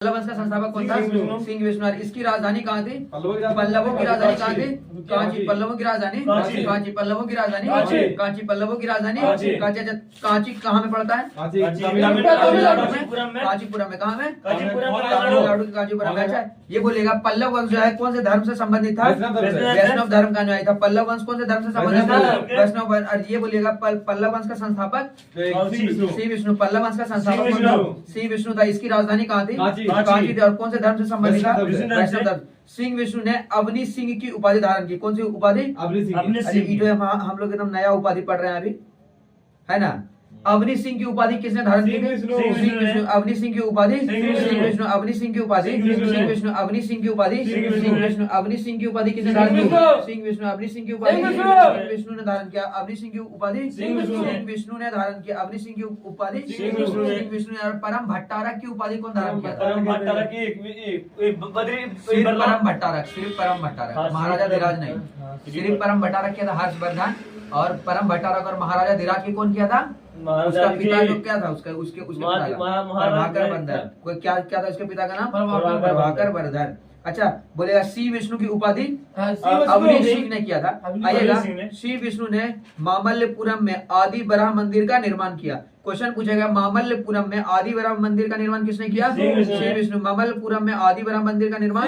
वंश का संस्थापक कौन था? सिंह विष्णु। इसकी राजधानी कहाँ थी? पल्लवों की राजधानी कहाँ थी? कांची। पल्लवों की राजधानी कांची। पल्लवों की राजधानी कांची। पल्लवों की राजधानी कांची। कांची कहाँ में पड़ता है? कांचीपुरम में। कहाँ में? तमिलनाडु के कांचीपुरम में। अच्छा, ये बोलेगा पल्लव वंश जो है कौन से धर्म से संबंधित था? वैष्णव धर्म का अनुयायी था। पल्लव वंश कौन से धर्म से संबंधित था? वैष्णव। और ये बोलेगा पल्लव वंश का संस्थापक श्री विष्णु। पल्लव वंश का संस्थापक श्री विष्णु था। इसकी राजधानी कहाँ थी? कांची थी। और कौन से धर्म से संबंधित था? वैष्णव धर्म। सिंह विष्णु ने अवनी सिंह की उपाधि धारण की। कौन सी उपाधि? अरे जो हम लोग एकदम नया उपाधि पढ़ रहे हैं अभी, है ना। अवनी सिंह की उपाधि किसने धारण की? सिंह विष्णु। अवनी सिंह की उपाधि सिंह विष्णु। अवनी सिंह की उपाधि सिंह विष्णु। अवनी सिंह की उपाधि सिंह विष्णु। अवनी सिंह की उपाधि किसने धारण की? सिंह विष्णु। अवनी सिंह की उपाधि सिंह विष्णु ने धारण किया। अवनी सिंह की उपाधि सिंह विष्णु ने धारण किया। अवनी सिंह की उपाधि सिंह विष्णु ने। परम भट्टारक की उपाधि कौन धारण किया? परम भट्टारक सिर्फ परम भट्टारक, महाराजा धीराज नहीं। सिर्फ परम भट्टारक किया था हर्षवर्धन। और परम भट्टारक और महाराजा धीराज की कौन किया था? उसका पिता जो क्या था? उसके पिता का प्रभाकर वर्धन। कोई क्या था उसके पिता का नाम? प्रभाकर वर्धन। अच्छा, बोलेगा श्री विष्णु की उपाधि अवनी सिंह ने किया था। आइएगा, श्री विष्णु ने मामल्लपुरम में आदि वराह मंदिर का निर्माण किया। क्वेश्चन पूछेगा मामल्लपुरम में आदि वराह मंदिर का निर्माण किसने किया? श्री विष्णु। मामल्लपुरम में आदि वराह मंदिर का निर्माण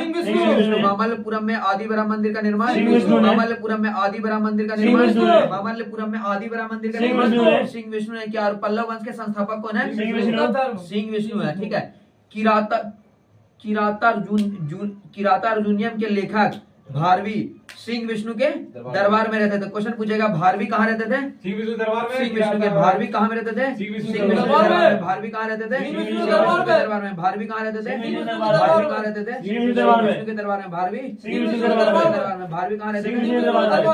मामल्लपुरम में आदि वराह मंदिर का निर्माण मामल्लपुरम में आदि वराह मंदिर का निर्माण मामल्लपुरम में आदि वराह मंदिर का निर्माण सिंह विष्णु ने किया। और पल्लव वंश के संस्थापक कौन है? सिंह विष्णु है। ठीक है। किरातार्जुनियम के लेखक भारवी सिंह विष्णु के दरबार में रहते थे। क्वेश्चन पूछेगा भारवी कहाँ रहते थे? सिंह विष्णु दरबार में। सिंह विष्णु के भारवी कहाँ में रहते थे? सिंह विष्णु दरबार में। भारवी कहाँ रहते थे? सिंह विष्णु दरबार में। भारवी कहाँ रहते थे? भारवी कहाँ रहते थे? सिंह विष्णु के दरबार में। भारवी सिंह विष्णु के दरबार में। भारवी कहाँ रहते थे?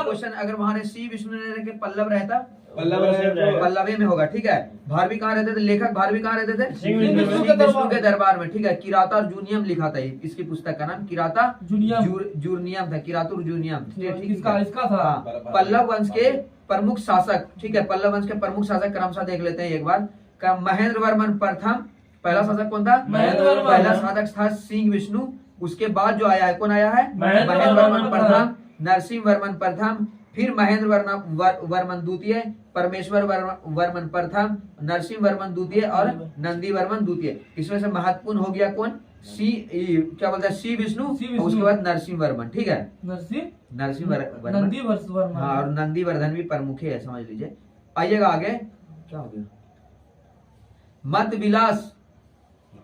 क्वेश्चन अगर वहां श्री विष्णु ने रह के पल्लव रहता, पल्लवे में होगा। ठीक है। भारवी कहाँ रहते थे? लेखक भारवी कहाँ रहते थे? सिंह विष्णु के दरबार में। ठीक है। किरातार्जुनियम लिखा था। इसकी पुस्तक का नाम किरातार्जुनियम था। किरातार्जुनियम इसका था। पल्लव वंश के प्रमुख शासक। ठीक है। पल्लव वंश के प्रमुख शासक क्रमशः देख लेते हैं एक बार। महेंद्र वर्मन प्रथम। पहला शासक कौन था? पहला शासक था सिंह विष्णु। उसके बाद जो आया है कौन आया है? महेंद्र वर्मन प्रथम, नरसिंह वर्मन प्रथम, फिर महेंद्र वर्मन द्वितीय, परमेश्वर वर्मन प्रथम, नरसिंह वर्मन द्वितीय और नंदी वर्मन द्वितीय। इसमें से महत्वपूर्ण हो गया कौन? क्या बोलता है? श्री विष्णु। उसके बाद नरसिंह वर्मन। ठीक है। नरसिंह वर्मन। हाँ, और नंदी वर्धन भी प्रमुख है, समझ लीजिए। आइएगा आगे। क्या हो गया? मत विलास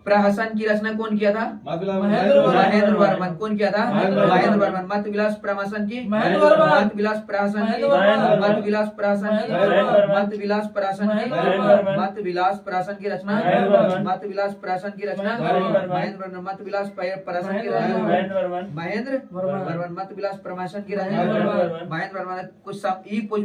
प्रहसन की रचना कौन किया था? महेंद्र वर्मन। कौन किया था? महेंद्र वर्मन। मत विलास प्रहसन की मत विलास प्रहसन की मत विलास प्रहसन की मत विलास प्रहसन की मत विलास प्रहसन की रचना मत विलास प्रहसन की रचना महेंद्र वर्मन। मत विलास प्रहसन की रचना महेंद्र वर्मन। मत विलास प्रहसन की रचना महेंद्र वर्मन। कुछ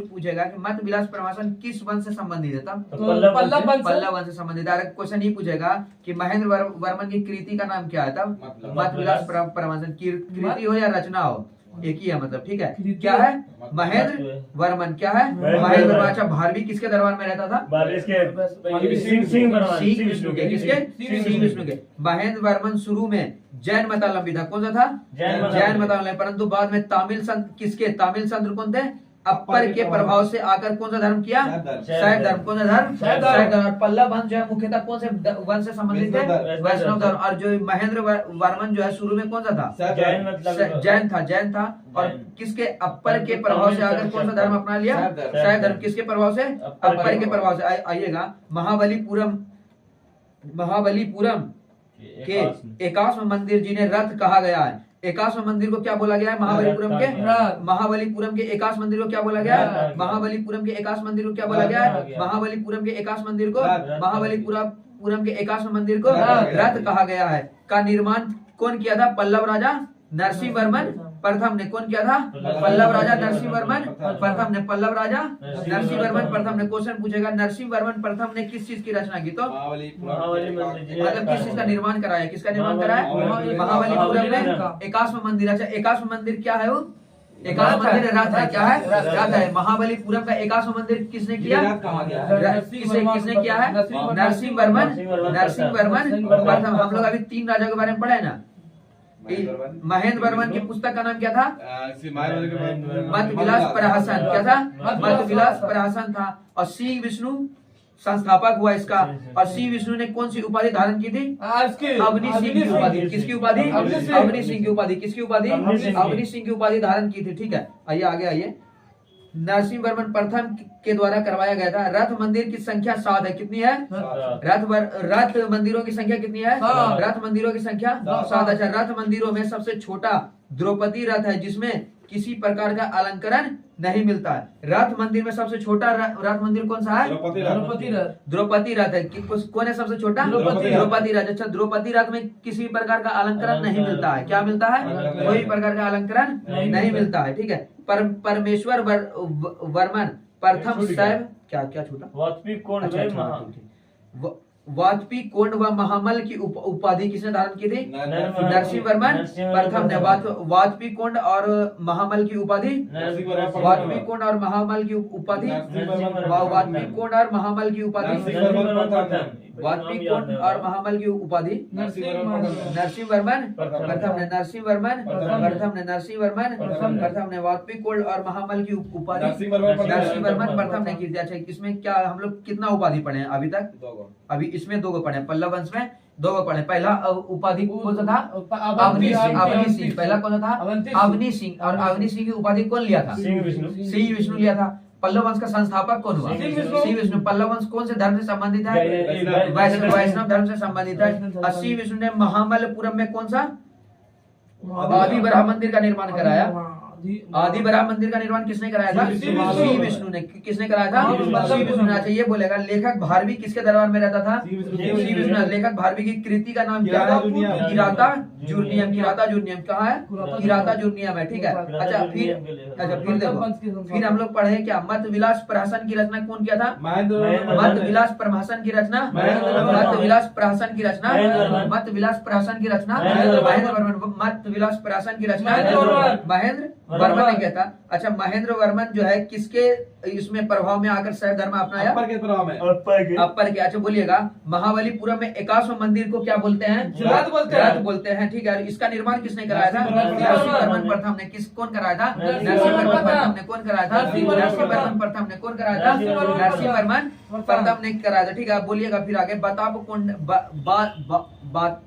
पूछेगा कि मत विलास प्रहसन किस वंश से संबंधित था? पल्लव वंश से संबंधित। डायरेक्ट क्वेश्चन ही पूछेगा कि महेंद्र वर्मन की कृति का नाम क्या है? तब मत विलास प्रहसन। कृति हो या रचना हो, एक ही है मतलब। ठीक है। क्या है? महेंद्र वर्मन। क्या है? महेंद्र वर्मन। अच्छा, भारवी किसके दरबार में रहता था? सिंह विष्णु के। किसके? सिंह विष्णु के। महेंद्र वर्मन शुरू में जैन मतावलंबी था। कौन सा था? जैन मतावलंबी। परंतु बाद में तमिल संत। किसके? तमिल संत कौन थे? अपर के प्रभाव से आकर कौन सा धर्म किया? शैव धर्म। कौन सा धर्म? शैव धर्म। पल्लव वंश जो है मुख्यतः कौन से वंश से संबंधित है? वैष्णव धर्म। और जो महेंद्र वर्मन जो है शुरू में कौन सा था? जैन था। और किसके? अपर के प्रभाव से आकर कौन सा धर्म अपना लिया? शैव धर्म। किसके प्रभाव से? अपर के प्रभाव से। आइएगा, महाबलीपुरम के एकाश्म मंदिर जिन्हें रथ कहा गया है। एकाश्म मंदिर को क्या बोला गया है? महाबलीपुरम के एकाश मंदिर को क्या बोला गया है? महाबलीपुरम के एकाश मंदिर को क्या बोला गया है? महाबलीपुरम के एकाश मंदिर को रथ कहा गया है। का निर्माण कौन किया था? पल्लव राजा नरसिंह वर्मन प्रथम ने। कौन किया था? पल्लव राजा नरसिंह वर्मन प्रथम ने। पल्लव राजा नरसिंह वर्मन प्रथम ने। क्वेश्चन पूछेगा नरसिंह वर्मन प्रथम ने किस चीज की रचना की? तो मतलब किस चीज का निर्माण कराया? किसका निर्माण कराया? महाबलीपुरम में एकाश्म मंदिर। अच्छा, एकाश्म मंदिर क्या है? वो एकाश मंदिर रथ है, क्या है? रथ है। महाबलीपुरम का एकाश मंदिर किसने किया? किसने किया है? नरसिंह वर्मन। नरसिंह वर्मन प्रथम। हम लोग अभी 3 राजा के बारे में पढ़े ना। महेंद्र वर्मन की पुस्तक का नाम क्या था? मत विलास प्रहसन। क्या था? मत विलास प्रहसन था। और सिंह विष्णु संस्थापक हुआ इसका। और सिंह विष्णु ने कौन सी उपाधि धारण की थी? अवनी सिंह की उपाधि। किसकी उपाधि? अवनी सिंह की उपाधि। किसकी उपाधि? अवनी सिंह की उपाधि धारण की थी। ठीक है, आइए आगे आइए। नरसिंह वर्मन प्रथम के द्वारा करवाया गया था। रथ मंदिर की संख्या 7 है। कितनी है? रथ मंदिरों की संख्या कितनी है? रथ मंदिरों की संख्या 7। अच्छा, रथ मंदिरों में सबसे छोटा द्रौपदी रथ है, जिसमें किसी प्रकार का अलंकरण नहीं मिलता है। रथ मंदिर में सबसे छोटा रथ मंदिर कौन सा है? द्रौपदी रथ है। कौन है सबसे छोटा? द्रौपदी रथ। अच्छा, द्रौपदी रथ में किसी प्रकार का अलंकरण नहीं मिलता है। क्या मिलता है? कोई प्रकार का अलंकरण नहीं मिलता है। ठीक है। परमेश्वर वर्मन प्रथम शैव क्या क्या छोटा वाजपेयी कोंड व महामल की उपाधि किसने धारण की थी? नरसिंह वर्मन प्रथम ने। वाजपेयी कोंड और महामल की उपाधि? वाजपेयी कोंड और महामल की उपाधि? वाजपेयी कोंड और महामल की उपाधि? वाजपेयी कोंड और महामल की उपाधि? नरसिंह वर्मन प्रथम ने। नरसिंह वर्मन प्रथम ने। नरसिंह वर्मन प्रथम ने। वाजपेयी कोंड और महामल की उपाधि नरसिंह वर्मन प्रथम ने की थी। अच्छा, इसमें क्या हम लोग कितना उपाधि पढ़े हैं अभी तक? अभी इसमें 2 को पढ़े। पल्लव वंश में 2 को पढ़े। पहला उपाधि कौन सा था? अवनी सिंह। पहला कौन था? अवनी सिंह। और अवनी सिंह की उपाधि कौन लिया था? सिंह विष्णु लिया था। पल्लव वंश का संस्थापक कौन हुआ? सिंह विष्णु। पल्लव वंश कौन से धर्म से संबंधित है? वैष्णव धर्म से संबंधित है। सिंह विष्णु ने महामल्लपुरम में कौन सा आदि वराह मंदिर का निर्माण कराया? आदि वराह मंदिर का निर्माण किसने कराया था? सिंह विष्णु ने। किसने कराया था? सिंह विष्णु ने। अच्छा, ये बोलेगा लेखक भारवी किसके दरबार में रहता था? सिंह विष्णु। लेखक भारवी की कृति का नाम क्या था? किराता जुर्नियम। किराता जुर्नियम कहाँ है? किराता जुर्नियम है। ठीक है। अच्छा, फिर देखो, फिर हम लोग पढ़े क्या? मत विलास प्रहसन की रचना कौन किया था? मत विलास प्रहसन की रचना? मत विलास प्रहसन की रचना? मत विलास प्रहसन की रचना महेंद्र वर्मन। मत विलास प्रहसन की रचना महेंद्र वर्मन ने किया था। अच्छा, महेंद्र वर्मन जो है किसके इसमें प्रभाव में आकर शैव धर्म अपनाया? अपर के। अच्छा, बोलिएगा महाबलीपुरम में एकाश मंदिर को क्या बोलते हैं? रथ बोलते हैं। ठीक है। इसका निर्माण किसने कराया था? नरसिंह वर्मन प्रथम ने। कौन कराया था? नरसिंह वर्मन प्रथम ने। कौन कराया था? नरसिंह वर्मन प्रथम ने। कौन कराया था? नरसिंह वर्मन प्रथम ने कराया था। ठीक है, बोलिएगा फिर आगे।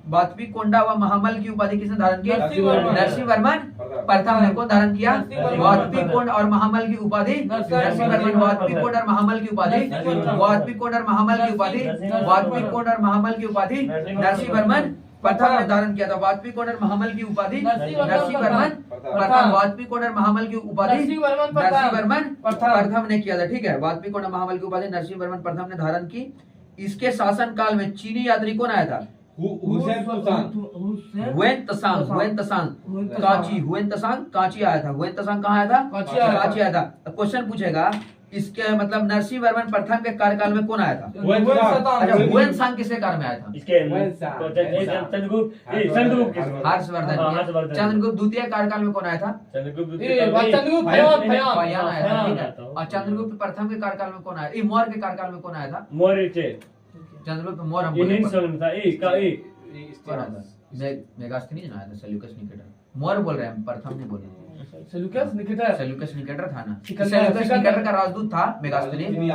वाजपेयी कोंडा व महामल की उपाधि किसने धारण की? नरसिंह वर्मन प्रथम ने। कौन धारण किया? वाजपेयी कोंड और महामल की उपाधि नरसिंह वर्मन। वाजपेयी कोंड और महामल की उपाधि? वाजपेयी कोंड और महामल की उपाधि? वाजपेयी कोंड और महामल की उपाधि नरसिंह वर्मन प्रथम ने धारण किया था। वाजपेयी कोंड और महामल की उपाधि नरसिंह वर्मन प्रथम। वाजपेयी कोंड और महामल की उपाधि नरसिंह वर्मन प्रथम ने किया था। ठीक है। वाजपेयी कोंड और महामल की उपाधि नरसिंह वर्मन प्रथम ने धारण की। इसके शासन काल में चीनी यात्री कौन आया था? हुएन तसांग कांची आया था। हुएन तसांग कहाँ आया था? कांची आया था। क्वेश्चन पूछेगा इसके मतलब नरसिंह वर्मन प्रथम के कार्यकाल में कौन आया था? अच्छा, हुएन सांग किसके काल में आया था? हर्षवर्धन। चंद्रगुप्त द्वितीय कार्यकाल में कौन आया था? फयान आया था। ठीक है। और चंद्रगुप्त प्रथम के कार्यकाल में कौन आया? मौर्य के कार्यकाल में कौन आया था? चंद्रगुप्त मौर्य। मेगास्थनीज आया था। Seleucus Nicator. मौर्य बोल रहे हैं, प्रथम नहीं बोल रहे। सेल्यूकस निकेटर था ना। सेल्यूकस निकेटर का राजदूत था मेगास्थनीज।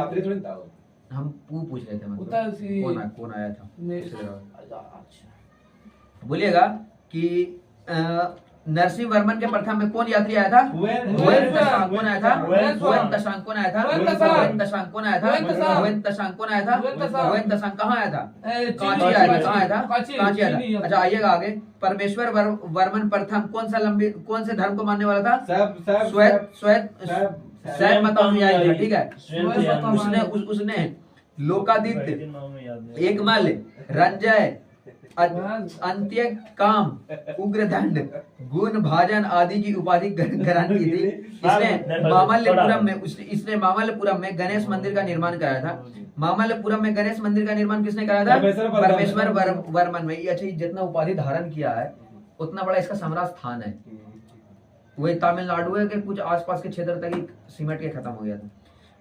हम पूछ रहे थे मतलब कौन आया था। बोलिएगा कि नरसिंह वर्मन के प्रथम में कौन यात्री आया था? हुएन तसांग। कौन आया था? हुएन तसांग। कौन आया था? हुएन तसांग। कौन आया था? हुएन तसांग। कौन आया था? हुएन तसांग कहाँ आया था? कांची आया था। कहाँ आया था? कांची आया था। अच्छा, आइएगा आगे। परमेश्वर वर्मन प्रथम कौन से धर्म को मानने वाला था? शैव मत अनुयायी था। ठीक है। उसने लोकादित्य, एकमल, रंजय, अंत्य काम, उग्रदंड, गुण भाजन आदि की उपाधि ग्रहण की थी। इसने मामल्लपुरम में गणेश मंदिर का निर्माण कराया था। मामल्लपुरम में गणेश मंदिर का निर्माण किसने कराया था? परमेश्वर वर्मन में। अच्छा, जितना उपाधि धारण किया है उतना बड़ा इसका सम्राट स्थान है। वही तमिलनाडु है के कुछ आसपास के क्षेत्र तक ही सिमट के खत्म हो गया था।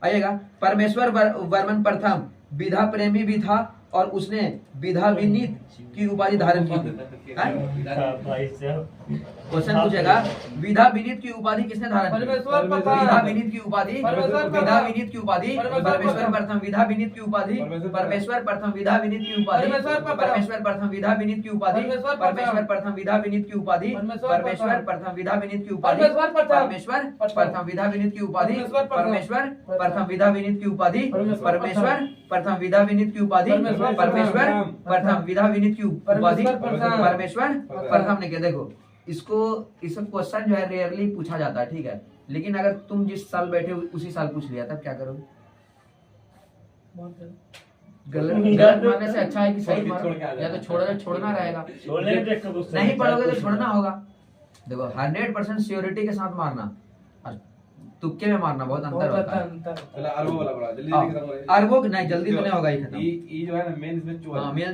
आइएगा, परमेश्वर वर्मन प्रथम विधा प्रेमी भी था और उसने विधा विनीत की उपाधि धारण की थी। क्वेश्चन पूछेगा, विधा विनीत की उपाधि किसने धारण की? विधा विनीत की उपाधि, विधा विनीत की उपाधि परमेश्वर प्रथम, विधा विनीत की उपाधि परमेश्वर प्रथम, विधा विनीत की उपाधि परमेश्वर प्रथम, विधा विनीत की उपाधि परमेश्वर प्रथम, विधा विनीत की उपाधि परमेश्वर प्रथम, विधा विनीत की उपाधि परमेश्वर प्रथम, विधा विनीत की उपाधि परमेश्वर प्रथम, विधा विनीत की उपाधि परमेश्वर प्रथम, विधा विनीत की उपाधि परमेश्वर प्रथम, विधा विनीत की उपाधि परमेश्वर प्रथम ने किया। देखो इसको इस क्वेश्चन जो है रेयरली पूछा जाता है, ठीक है, लेकिन अगर तुम जिस साल बैठे हो उसी साल पूछ लिया तब क्या करोगे? गलत मानने से अच्छा है कि सही मानो, या तो छोड़ना रहेगा, नहीं पढ़ोगे तो छोड़ना होगा। देखो 100% श्योरिटी के साथ मारना और तुक्के में मारना बहुत अंतर होता है। अरबों वाला बड़ा जल्दी अरबों नहीं, जल्दी तो नहीं होगा, ये जो है ना मेन इसमें मेन